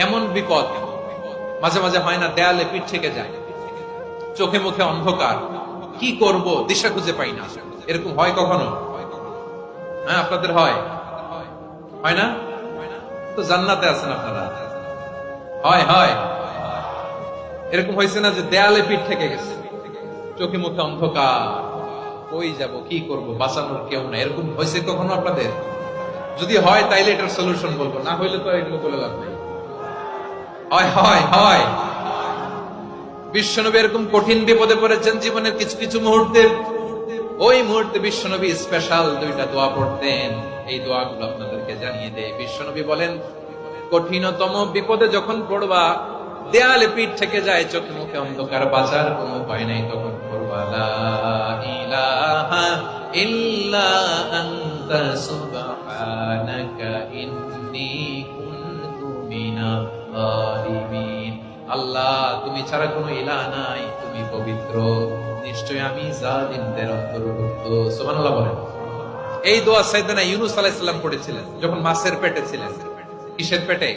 এমন বিপদ মাঝে মাঝে হয় না, দেয়ালে পিঠ থেকে যায়, চোখে মুখে অন্ধকার, কি করব দিশা খুঁজে পাই না, এরকম হয় কখনো? হ্যাঁ, আপনাদের হয়? হয় না? তো জান্নাতে আছেন আপনারা। হয় হয় এরকম হয়েছে না যে দেয়ালে পিঠ থেকে গেছে, চোখে মুখে অন্ধকার, কই যাব, কি করব, বাঁচানোর কেউ না, এরকম হয়েছে কখনো আপনাদের? যদি হয় তাইলে এটার সলিউশন বলবো, না হইলে তো এগুলো বলে লাভ নেই। হয় হয় হয় বিশ্বনবী এরকম কঠিন বিপদে পড়েছেন জীবনের কিছু কিছু মুহূর্তে। ওই মুহূর্তে বিশ্বনবী স্পেশাল দুইটা দোয়া পড়তেন। এই দোয়াগুলো আপনাদেরকে জানিয়ে দেয়। বিশ্বনবী বলেন, কঠিনতম বিপদে যখন পড়বা, দেয়ালে পিঠ থেকে যায়, চোখে মুখে অন্ধকার, বাঁচার কোনো উপায় নাই, তখন পড়বা লা ইলাহা ইল্লা আনতা সুবহানাকা ইন্নী কুনতু মিনাজ জালিমিন। আল্লাহ, তুমি ছাড়া কোনো ইলাহ নাই, তুমি পবিত্র, নিশ্চয় আমি জালিমদের অন্তর্ভুক্ত। সুবহানাল্লাহ বলেন। এই দোয়া সাইয়েদনা ইউনূস আলাইহিস সালাম পড়েছিলেন যখন মাছের পেটে ছিলেন। কিসের পেটে?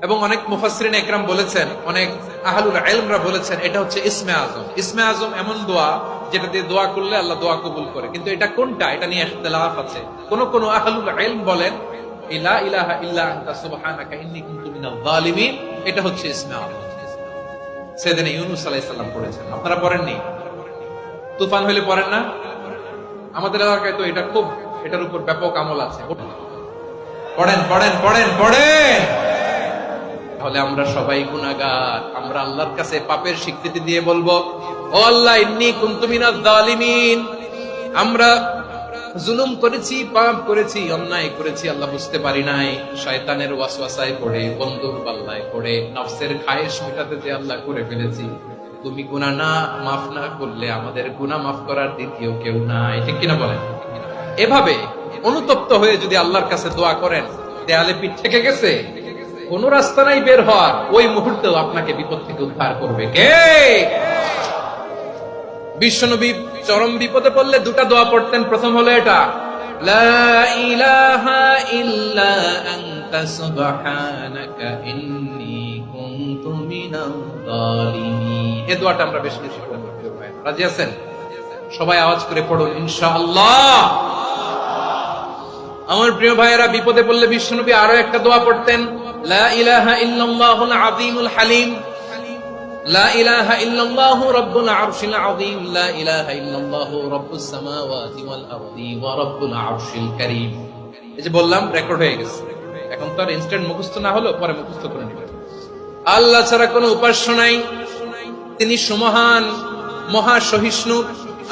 এবং অনেক মুফাসসিরিন ইকরাম বলেছেন, অনেক আহলুল ইলমরা বলেছেন, এটা হচ্ছে ইসমে আজম। ইসমে আজম এমন দোয়া যেটা দিয়ে দোয়া করলে আল্লাহ দোয়া কবুল করে, কিন্তু এটা কোনটা, এটা নিয়ে ইখতিলাফ আছে। কোন আহলুল ইলম বলেন লা ইলাহা ইল্লা আনতা সুবহানাকা ইন্নী কুনতু মিনাজ জালিমিন, এটা হচ্ছে ইসমে আজম। সাইয়েদনা ইউনূস আলাইহিস সালাম পড়েছেন। আপনারা পড়েননি? তুফান হইলে পড়েন না? আমাদের এলাকায় তো এটা খুব, এটার উপর ব্যাপক আমল আছে। পড়েন পড়েন পড়েন পড়েন। তাহলে আমরা সবাই গুনাহগার। আমরা আল্লাহর কাছে পাপের স্বীকৃতি দিয়ে বলবো, ও আল্লাহ, ইন্নী কুনতু মিনাজ জালিমিন, আমরা জুলুম করেছি, পাপ করেছি, অন্যায় করেছি, আল্লাহ বুঝতে পারি নাই, শয়তানের ওয়াসওয়াসায় পড়ে, বন্ধুর পাল্লায় পড়ে, নফসের খায়েশ মেটাতে যে আল্লাহ করে ফেলেছি। তুমি গুনাহ না মাফ না করলে আমাদের গুনাহ মাফ করার দ্বিতীয় কেউ নাই। ঠিক কিনা বলেন? এভাবে অনুতপ্ত হয়ে যদি আল্লাহর কাছে দোয়া করেন, দেয়ালে পিঠ থেকে গেছে, কোন রাস্তা নাই বের হওয়ার, ওই মুহূর্তেও আপনাকে বিপদ থেকে উদ্ধার করবে কে? বিশ্বনবী চরম বিপদে পড়লে দুটা দোয়া পড়তেন। প্রথম হলো এটা, লা ইলাহা ইল্লা আনতা সুবহানাকা ইন্নী কুনতু মিনাজ জালিমিন। এই দোয়াটা আমরা বেশি বেশি পড়ব। রাজি আছেন? সবাই আওয়াজ করে পড়ুন ইনশাআল্লাহ। আমার প্রিয় ভাইয়েরা, বিপদে পড়লে বিশ্বনবী আরো একটা দোয়া পড়তেন, লা ইলাহা ইল্লাল্লাহুল আযীমুল হালিম, লা ইলাহা ইল্লাল্লাহু রাব্বুল আরশিল আযীম, লা ইলাহা ইল্লাল্লাহু রাব্বুস সামাওয়াতি ওয়াল আরদি ওয়া রাব্বুল আরশিল কারীম। এই যে বললাম, রেকর্ড হয়ে গেছে। এখন তো আর ইনস্ট্যান্ট মুখস্থ না হলো, পরে মুখস্থ করে নেবেন। আল্লাহ ছাড়া কোনো উপাস্য নাই, তিনি সুমহান, মহা সহিষ্ণু।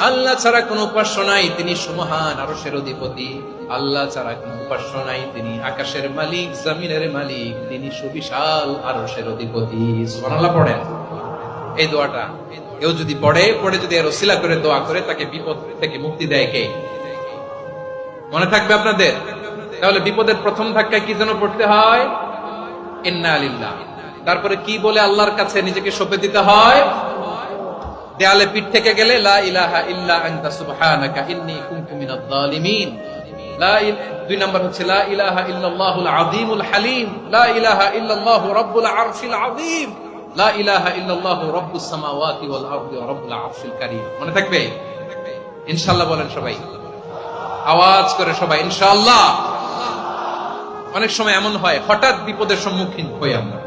আল্লাহ ছাড়া কোনো উপাস্য নাই, তিনি সুমহান, আরশের অধিপতি। আল্লাহ ছাড়া কোনো উপাস্য নাই, তিনি আকাশের মালিক, জমিনের মালিক, তিনি সুবিশাল, আরশের অধিপতি। সুবহানাল্লাহ পড়েন। এই দোয়াটা কেউ যদি পড়ে যদি এর ওসিলা করে দোয়া করে, তাকে বিপদ থেকে মুক্তি দেয় কে? মনে থাকবে আপনাদের? তাহলে বিপদের প্রথম ধাক্কায় কি যেন পড়তে হয়? ইন্না লিল্লাহ। তারপরে কি বলে আল্লাহর কাছে নিজেকে সঁপে দিতে হয়? দেয়ালে পিঠ থেকে গেলে লা ইলাহা ইল্লা আনতা সুবহানাকা ইন্নী কুনতু মিনাজ জালিমিন। দুই নাম্বার হচ্ছে লা ইলাহা ইল্লাল্লাহুল আযীমুল হালিম, লা ইলাহা ইল্লাল্লাহু রাব্বুল আরশিল আযীম, লা ইলাহা ইল্লাল্লাহু রাব্বুস সামাওয়াতি ওয়াল আরদি ওয়া রাব্বুল আরশিল কারীম। মনে থাকবে? ইনশাআল্লাহ বলেন সবাই, আওয়াজ করে সবাই ইনশাআল্লাহ। অনেক সময় এমন হয়, হঠাৎ বিপদের সম্মুখীন হই আমরা,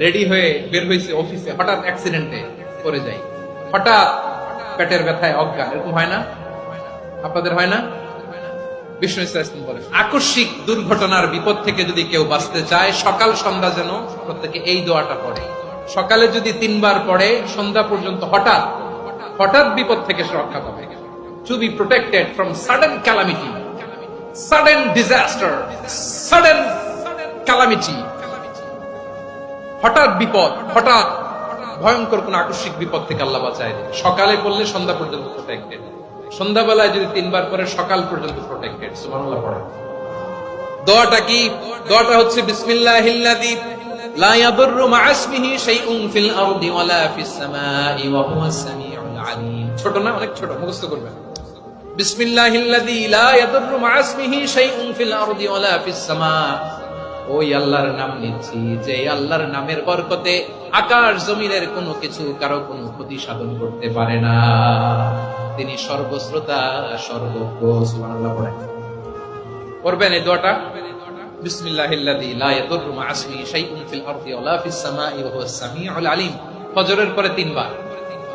রেডি হয়ে বের হইছে অফিসে, হঠাৎ অ্যাক্সিডেন্টে পড়ে যাই, হঠাৎ পেটের ব্যথায় অজ্ঞান, এরকম হয় না? আপনাদের হয় না? বিষ্ণু ইসলাম বলেন, আকস্মিক দুর্ঘটনার বিপদ থেকে যদি কেউ বাঁচতে চায়, সকাল সন্ধ্যা যেন প্রত্যেকে এই দোয়াটা পড়ে। সকালে যদি 3 বার পড়ে, সন্ধ্যা পর্যন্ত হঠাৎ হঠাৎ বিপদ থেকে সে রক্ষা পাবে। To be protected from sudden calamity, sudden disaster, sudden calamity. হঠাৎ বিপদ, হঠাৎ ভয়ঙ্কর কোন আকস্মিক বিপদ থেকে আল্লাহ বাঁচায়। সকালে পড়লে সন্ধ্যা পর্যন্ত প্রোটেক্টেড, সন্ধ্যাবেলায় যদি 3 বার পরে সকাল পর্যন্ত প্রোটেক্টেড। সুবহানাল্লাহ পড়ে। দোয়াটা কি? দোয়াটা হচ্ছে বিসমিল্লাহিল্লাযী লা ইয়াদুররু মা'a ইসমিহি শাইউন ফিল আরদি ওয়ালা ফিস সামাই ওয়া হুয়াস সামিউল আলীম। ছোট না? অনেক ছোট, মুখস্থ করবেন। বিসমিল্লাহিল্লাযী লা ইয়াদুররু মা'a ইসমিহি শাইউন ফিল আরদি ওয়ালা ফিস সামা ওই আল্লাহর নাম নিচ্ছি যে আল্লাহর নামের বরকতে আকাশ জমিনের কোনো কিছু কারো কোনো ক্ষতি সাধন করতে পারে না। তিনি সর্বশ্রোতা, সর্বজ্ঞ। সুবহানাল্লাহ পড়েন, পড়বেন এই দোয়াটা। বিসমিল্লাহিল্লাযী লা ইয়াদুররু মা ইসমিহি শাইউন ফিল আরদি ওয়ালা ফিস সামাই ওয়া হুয়াস সামিউল আলিম। ফজরের পরে 3 বার,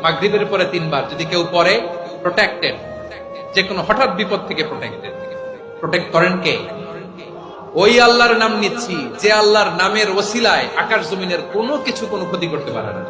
মাগরিবের পরে 3 বার যদি কেউ পড়ে, প্রোটেক্টেড, যে কোনো হঠাৎ বিপদ থেকে প্রোটেক্টেড। প্রোটেক্ট করেন কে? ওই আল্লাহর নাম নিচ্ছি যে আল্লাহর নামের ওসিলায় আকাশ জমিনের কোনো কিছু কোনো ক্ষতি করতে পারে না।